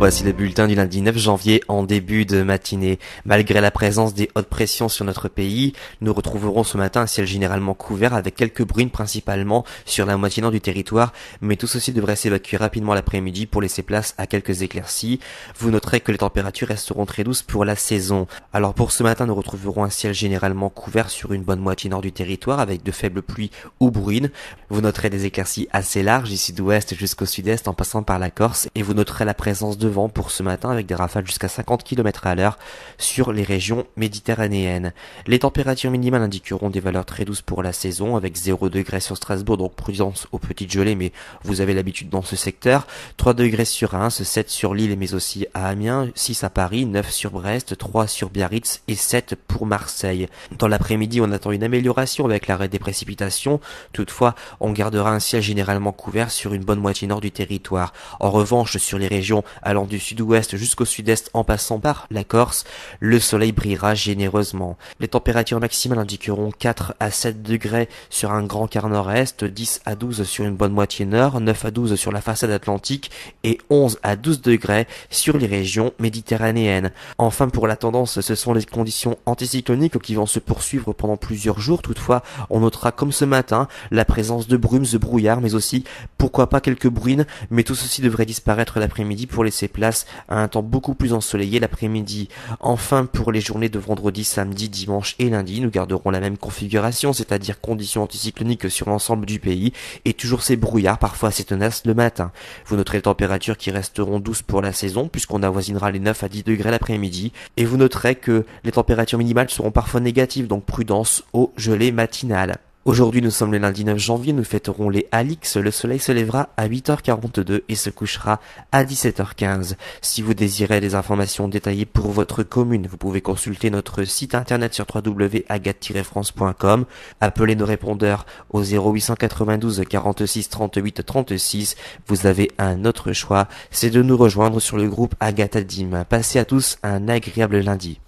Voici le bulletin du lundi 9 janvier en début de matinée. Malgré la présence des hautes pressions sur notre pays, nous retrouverons ce matin un ciel généralement couvert avec quelques bruines principalement sur la moitié nord du territoire, mais tout ceci devrait s'évacuer rapidement l'après-midi pour laisser place à quelques éclaircies. Vous noterez que les températures resteront très douces pour la saison. Alors pour ce matin, nous retrouverons un ciel généralement couvert sur une bonne moitié nord du territoire avec de faibles pluies ou bruines. Vous noterez des éclaircies assez larges ici d'ouest jusqu'au sud-est en passant par la Corse, et vous noterez la présence de vent pour ce matin avec des rafales jusqu'à 50 km à l'heure sur les régions méditerranéennes. Les températures minimales indiqueront des valeurs très douces pour la saison avec 0 degrés sur Strasbourg, donc prudence aux petites gelées, mais vous avez l'habitude dans ce secteur. 3 degrés sur Reims, 7 sur Lille mais aussi à Amiens, 6 à Paris, 9 sur Brest, 3 sur Biarritz et 7 pour Marseille. Dans l'après-midi, on attend une amélioration avec l'arrêt des précipitations. Toutefois, on gardera un ciel généralement couvert sur une bonne moitié nord du territoire. En revanche, sur les régions allant du sud-ouest jusqu'au sud-est en passant par la Corse, le soleil brillera généreusement. Les températures maximales indiqueront 4 à 7 degrés sur un grand quart nord-est, 10 à 12 sur une bonne moitié nord, 9 à 12 sur la façade atlantique et 11 à 12 degrés sur les régions méditerranéennes. Enfin, pour la tendance, ce sont les conditions anticycloniques qui vont se poursuivre pendant plusieurs jours. Toutefois, on notera comme ce matin la présence de brumes, de brouillards, mais aussi pourquoi pas quelques bruines, mais tout ceci devrait disparaître l'après-midi pour laisser place à un temps beaucoup plus ensoleillé l'après-midi. Enfin, pour les journées de vendredi, samedi, dimanche et lundi, nous garderons la même configuration, c'est-à-dire conditions anticycloniques sur l'ensemble du pays et toujours ces brouillards parfois assez tenaces le matin. Vous noterez les températures qui resteront douces pour la saison puisqu'on avoisinera les 9 à 10 degrés l'après-midi et vous noterez que les températures minimales seront parfois négatives, donc prudence aux gelées matinales. Aujourd'hui, nous sommes le lundi 9 janvier, nous fêterons les Alix. Le soleil se lèvera à 8h42 et se couchera à 17h15. Si vous désirez des informations détaillées pour votre commune, vous pouvez consulter notre site internet sur www.agat-france.com. Appelez nos répondeurs au 0892 46 38 36. Vous avez un autre choix, c'est de nous rejoindre sur le groupe Agathe Adim. Passez à tous un agréable lundi.